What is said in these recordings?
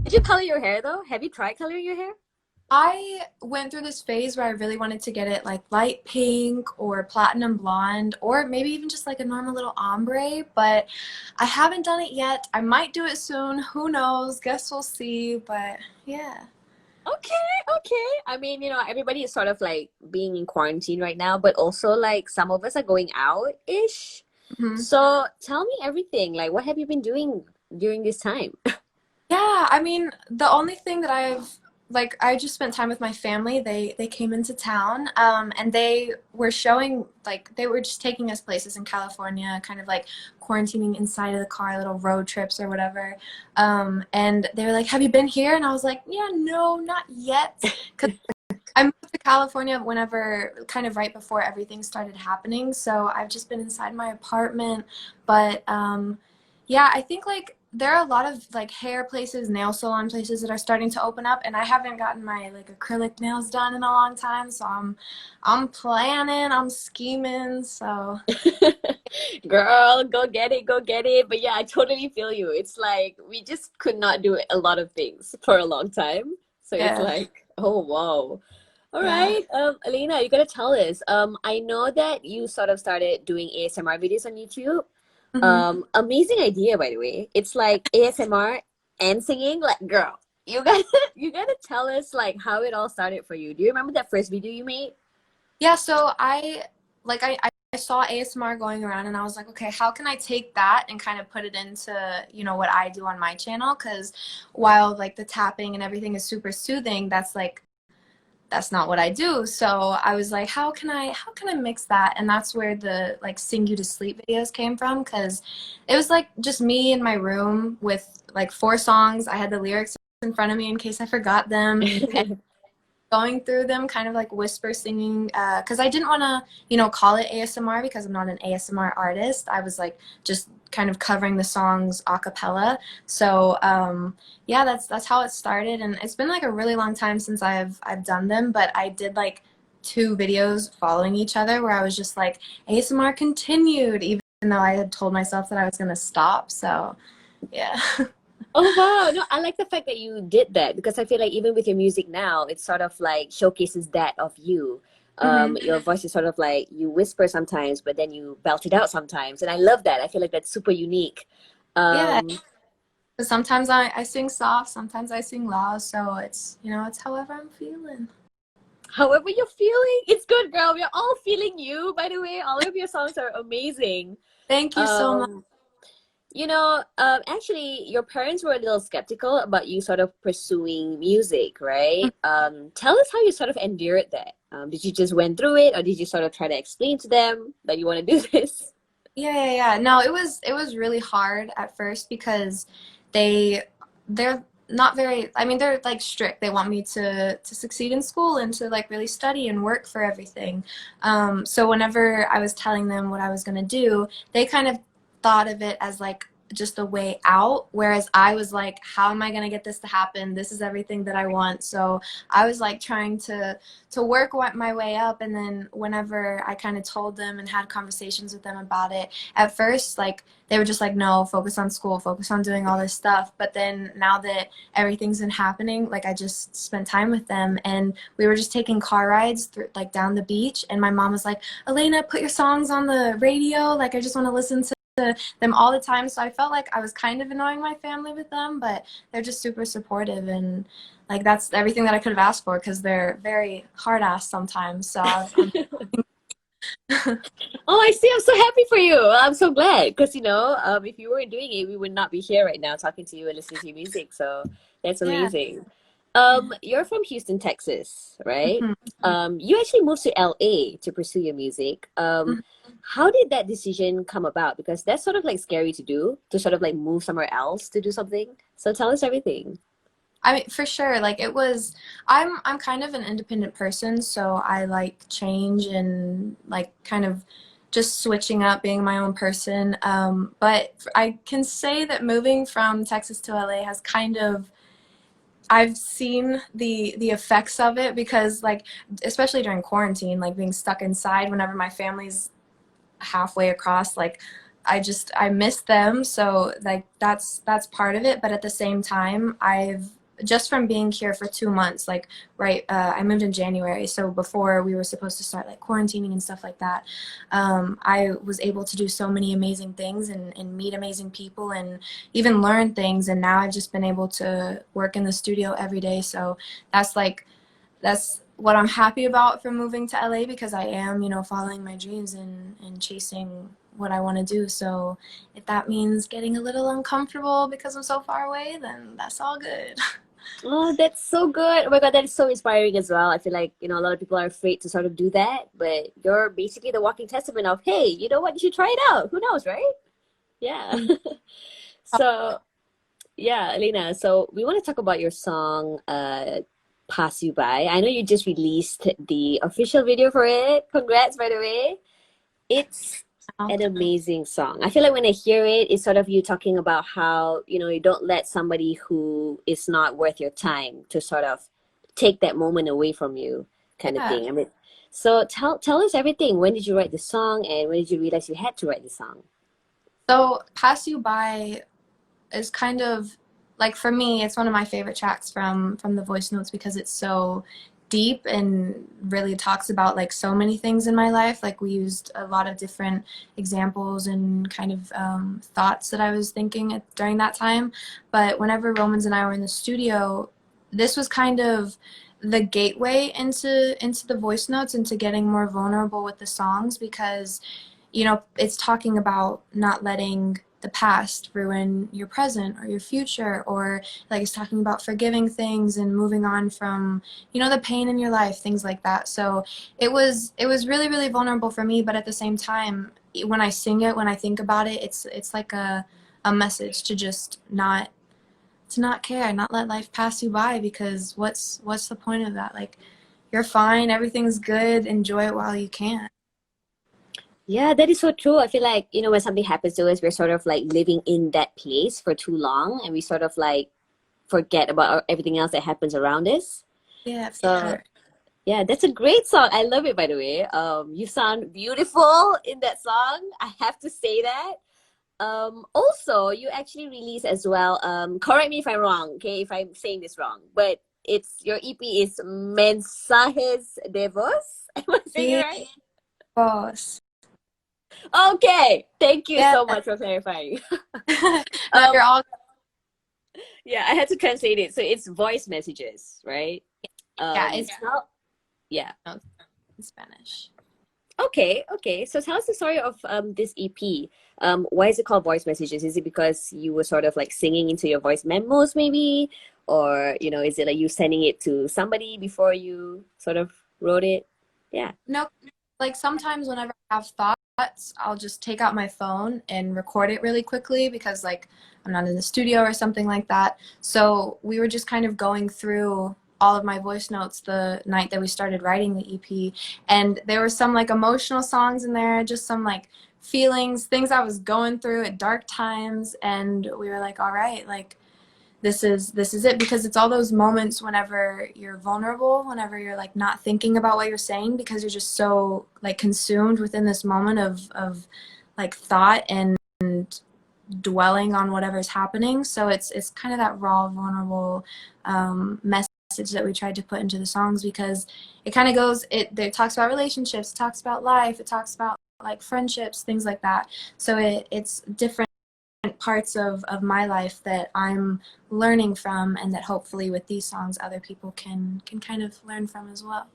Did you color your hair though? Have you tried coloring your hair? I went through this phase where I really wanted to get it like light pink or platinum blonde or maybe even just like a normal little ombre, but I haven't done it yet. I might do it soon. Who knows? Guess we'll see. But yeah. Okay, okay. I mean, everybody is sort of like being in quarantine right now, but also like some of us are going out-ish. Mhm. So tell me everything. Like, what have you been doing during this time? Yeah, I mean, the only thing that I just spent time with my family. They came into town, and they were showing like they were just taking us places in California, kind of like quarantining inside of the car, little road trips or whatever. And they were like, "Have you been here?" And I was like, "Yeah, no, not yet." 'Cause I moved to California whenever, kind of right before everything started happening. So I've just been inside my apartment. But yeah, I think like there are a lot of like hair places, nail salon places that are starting to open up, and I haven't gotten my like acrylic nails done in a long time. So I'm planning, I'm scheming. So Girl, go get it, go get it. But yeah, I totally feel you. It's like we just could not do a lot of things for a long time. So it's yeah, like, oh wow. All yeah. right, Alaina, you gotta tell us. I know that you sort of started doing ASMR videos on YouTube. Hmm. Amazing idea, by the way. It's like ASMR and singing. Like, girl, you gotta you gotta tell us like how it all started for you. Do you remember that first video you made? Yeah, so I saw ASMR going around and I was like, okay, how can I take that and kind of put it into, what I do on my channel? Because while like the tapping and everything is super soothing, that's not what I do. So I was like, how can I mix that? And that's where the like sing you to sleep videos came from because it was like just me in my room with like four songs. I had the lyrics in front of me in case I forgot them going through them, kind of like whisper singing, because I didn't want to, call it ASMR because I'm not an ASMR artist. I was like just kind of covering the songs a cappella. So yeah, that's how it started, and it's been like a really long time since I've done them, but I did like two videos following each other where I was just like ASMR continued, even though I had told myself that I was gonna stop. So yeah. Oh wow. No, I like the fact that you did that because I feel like even with your music now, it sort of like showcases that of you. Hmm. Your voice is sort of like you whisper sometimes, but then you belt it out sometimes. And I love that. I feel like that's super unique. Yeah. Um, Sometimes I sing soft, sometimes I sing loud, so it's however I'm feeling. However you're feeling, it's good, girl. We're all feeling you, by the way. All of your songs are amazing. Thank you so much. Um, actually, your parents were a little skeptical about you sort of pursuing music, right? Tell us how you sort of endured that. Did you just went through it, or did you sort of try to explain to them that you want to do this? Yeah, yeah, yeah. No, it was really hard at first because they they're not very, I mean, they're like strict. They want me to succeed in school and to like really study and work for everything. So whenever I was telling them what I was gonna do, they kind of thought of it as like just a way out, whereas I was like, how am I gonna get this to happen? This is everything that I want. So I was like trying to work my way up, and then whenever I kind of told them and had conversations with them about it, at first like they were just like, no, focus on school, focus on doing all this stuff. But then now that everything's been happening, like I just spent time with them, and we were just taking car rides through, like down the beach, and my mom was like, Alaina, put your songs on the radio, like I just want to listen to them all the time. So I felt like I was kind of annoying my family with them, but they're just super supportive, and like that's everything that I could have asked for because they're very hard ass sometimes. So I'm Oh, I see. I'm so happy for you. I'm so glad because if you weren't doing it, we would not be here right now talking to you and listening to your music. So that's yeah. amazing. You're from Houston, Texas, right? Mhm. You actually moved to LA to pursue your music. How did that decision come about? Because that's sort of like scary to do, to sort of like move somewhere else to do something. So tell us everything. I mean, for sure. Like it was, I'm kind of an independent person, so I like change and like kind of just switching up, being my own person. But I can say that moving from Texas to LA has kind of, I've seen the effects of it because like especially during quarantine, like being stuck inside whenever my family's halfway across, like I miss them, so like that's part of it. But at the same time, just from being here for 2 months, like right, I moved in January, so before we were supposed to start like quarantining and stuff like that, I was able to do so many amazing things and meet amazing people and even learn things. And now I've just been able to work in the studio every day. So that's like, that's what I'm happy about from moving to LA, because I am, you know, following my dreams and chasing what I want to do. So if that means getting a little uncomfortable because I'm so far away, then that's all good. Oh, that's so good. Oh my God, that is so inspiring as well. I feel like, a lot of people are afraid to sort of do that, but you're basically the walking testament of, hey, you know what? You should try it out. Who knows, right? Yeah. So, yeah, Elena, so we want to talk about your song, Pass You By. I know you just released the official video for it. Congrats, by the way. It's an amazing song. I feel like when I hear it, it's sort of you talking about how, you don't let somebody who is not worth your time to sort of take that moment away from you, kind of Yeah. thing. I mean, so tell us everything. When did you write the song, and when did you realize you had to write the song? So Pass You By is kind of like, for me, it's one of my favorite tracks from the voice notes, because it's so deep and really talks about like so many things in my life. Like, we used a lot of different examples and kind of thoughts that I was thinking during that time. But whenever Romans and I were in the studio, this was kind of the gateway into the voice notes, into getting more vulnerable with the songs, because it's talking about not letting the past ruin your present or your future, or like it's talking about forgiving things and moving on from the pain in your life, things like that. So it was really, really vulnerable for me, but at the same time, when I sing it, when I think about it, it's like a message to just not to not care, not let life pass you by, because what's the point of that? Like, you're fine, everything's good, enjoy it while you can. Yeah, that is so true. I feel like, when something happens to us, we're sort of like living in that place for too long, and we sort of like forget about everything else that happens around us. Yeah, for So, sure. yeah, that's a great song. I love it, by the way. You sound beautiful in that song. I have to say that. Also, you actually released as well. Correct me if I'm wrong, okay, if I'm saying this wrong, but it's your EP is Mensajes de Voz. Am I saying it Yeah, right? boss. Okay, thank you Yeah. so much for clarifying. No, Um, you're all. yeah, I had to translate it. So it's voice messages, right? Yeah, it's Tell, yeah. no, in Spanish. Okay, okay. So tell us the story of this EP. Why is it called voice messages? Is it because you were sort of like singing into your voice memos, maybe, or is it like you sending it to somebody before you sort of wrote it? Yeah. No, like sometimes whenever I have thoughts, I'll just take out my phone and record it really quickly, because like I'm not in the studio or something like that. So we were just kind of going through all of my voice notes the night that we started writing the EP, and there were some like emotional songs in there, just some like feelings, things I was going through at dark times, and we were like, all right, like this is it, because it's all those moments whenever you're vulnerable, whenever you're like not thinking about what you're saying, because you're just so like consumed within this moment of like thought and dwelling on whatever's happening. So it's kind of that raw, vulnerable message that we tried to put into the songs, because it kind of goes, it talks about relationships, it talks about life, it talks about like friendships, things like that. So it's different parts of my life that I'm learning from, and that hopefully with these songs other people can kind of learn from as well.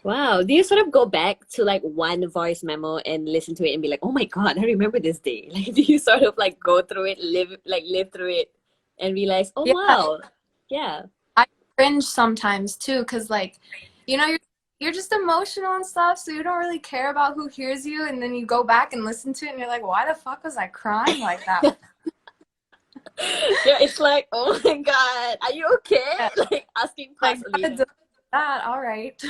Wow. Do you sort of go back to like one voice memo and listen to it and be like, oh my God, I remember this day? Like, do you sort of like go through it, live through it and realize, oh Yeah, wow, yeah. I cringe sometimes too, because like you're just emotional and stuff, so you don't really care about who hears you, and then you go back and listen to it and you're like, why the fuck was I crying like that? Yeah, it's like, oh my God, are you okay? Yeah, Like asking like past gotta Alina. delete that, all right.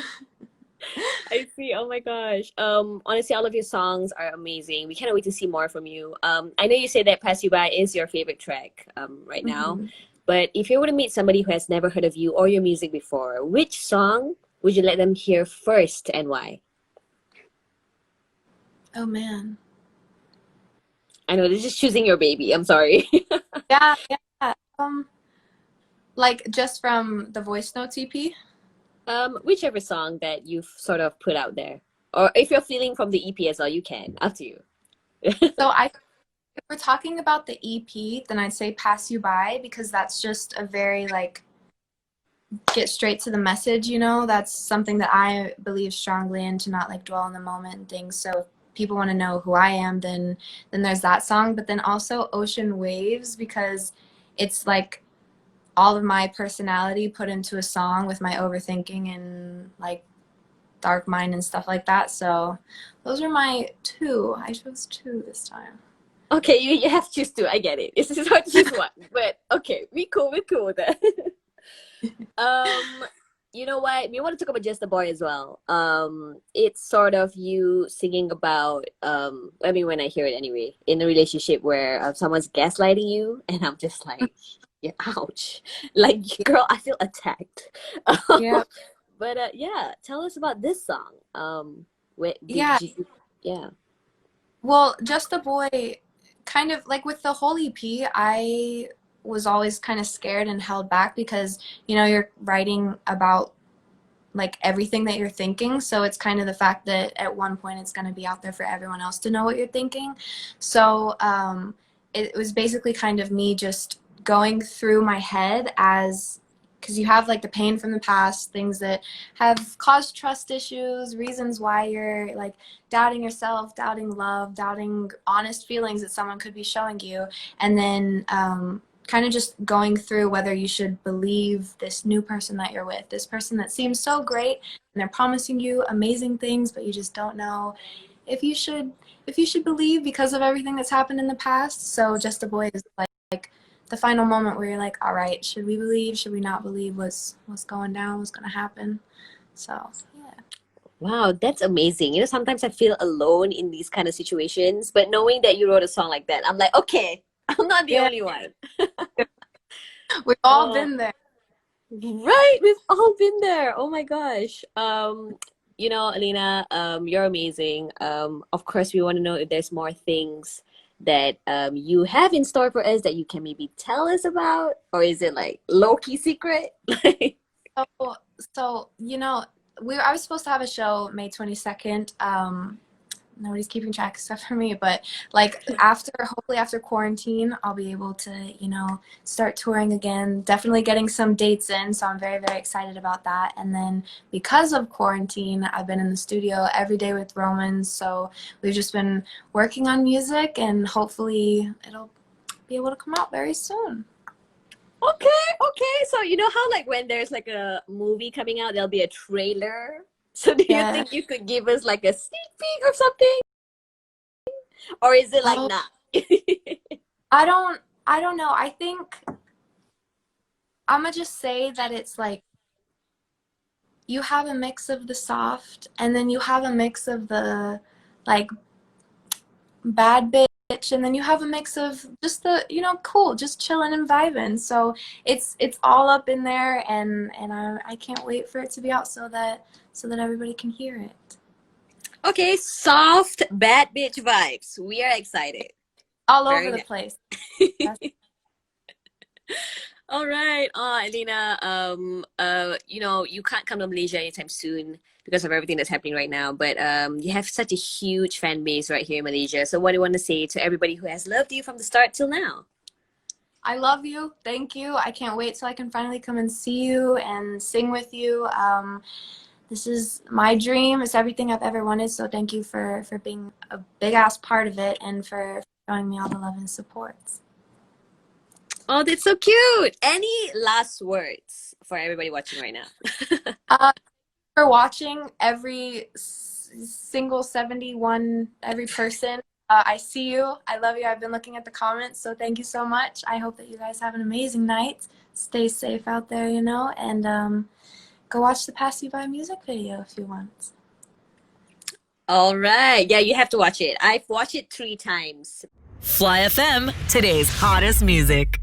I see. Oh my gosh. Honestly, all of your songs are amazing. We can't wait to see more from you. I know you say that Pass You By is your favorite track, right now. Hmm. But if you were to meet somebody who has never heard of you or your music before, which song would you let them hear first and why? Oh man. I know this is choosing your baby. I'm sorry. Yeah, yeah. Like just from the voice notes EP. Whichever song that you've sort of put out there, or if you're feeling from the EP as well, you can. Up to you. So I if we're talking about the EP, then I'd say Pass You By because that's just a very like get straight to the message, you know? That's something that I believe strongly in to not like dwell in the moment and things. So if people want to know who I am, then there's that song, but then also Ocean Waves because it's like all of my personality put into a song with my overthinking and like dark mind and stuff like that. So those are my two. I chose two this time. Okay, you have to choose two. I get it. It's just hard to choose one, but okay, we cool with that. Um, you know what? We want to talk about Just a Boy as well. It's sort of you singing about I mean when I hear it anyway, in a relationship where someone's gaslighting you, and I'm just like, yeah, ouch. Like, girl, I feel attacked. Yeah. But yeah, tell us about this song. What Yeah. did you? Yeah. Well, Just a Boy, kind of like with the whole EP, I was always kind of scared and held back because, you know, you're writing about like everything that you're thinking. So it's kind of the fact that at one point it's going to be out there for everyone else to know what you're thinking. So it was basically kind of me just going through my head as because you have like the pain from the past, things that have caused trust issues, reasons why you're like doubting yourself, doubting love, doubting honest feelings that someone could be showing you, and then kind of just going through whether you should believe this new person that you're with, this person that seems so great and they're promising you amazing things, but you just don't know if you should believe because of everything that's happened in the past. So Just a Boy is like the final moment where you're like, all right, should we believe? Should we not believe? What's going down? What's going to happen? So yeah. Wow, that's amazing. You know, sometimes I feel alone in these kind of situations, but knowing that you wrote a song like that, I'm like, okay, I'm not the Yeah, only one. we've all Oh, been there. right. We've all been there. Oh my gosh. You know, Alina, you're amazing. Of course, we want to know if there's more things that you have in store for us that you can maybe tell us about, or is it like low-key secret? Like, So, so you know, I was supposed to have a show May 22nd. Nobody's keeping track except for me, but like after, hopefully after quarantine, I'll be able to, you know, start touring again. Definitely getting some dates in, so I'm very, very excited about that. And then because of quarantine, I've been in the studio every day with Romans, so we've just been working on music, and hopefully it'll be able to come out very soon. okay, okay. So you know how like when there's like a movie coming out, there'll be a trailer. So do you Yeah. think you could give us like a sneak peek or something? Or is it like Oh, nah? I don't, I don't know. I think I'm gonna just say that it's like you have a mix of the soft and then you have a mix of the like bad bitch and then you have a mix of just the you know cool just chilling and vibing, so it's all up in there, and I can't wait for it to be out so that everybody can hear it Okay, soft bad bitch vibes. We are excited. all over Very the nice. place. That's, All right. Oh, Elena, you know, you can't come to Malaysia anytime soon because of everything that's happening right now. But you have such a huge fan base right here in Malaysia. So what do you want to say to everybody who has loved you from the start till now? I love you, thank you, I can't wait till I can finally come and see you and sing with you. This is my dream. It's everything I've ever wanted. So thank you for being a big ass part of it and for showing me all the love and support. Oh, that's so cute. Any last words for everybody watching right now? Uh, for watching every single 71, every person. I see you. I love you. I've been looking at the comments. So thank you so much. I hope that you guys have an amazing night. Stay safe out there, you know, and go watch the Pass You By music video if you want. All right. Yeah, you have to watch it. I've watched it 3 times. Fly FM, today's hottest music.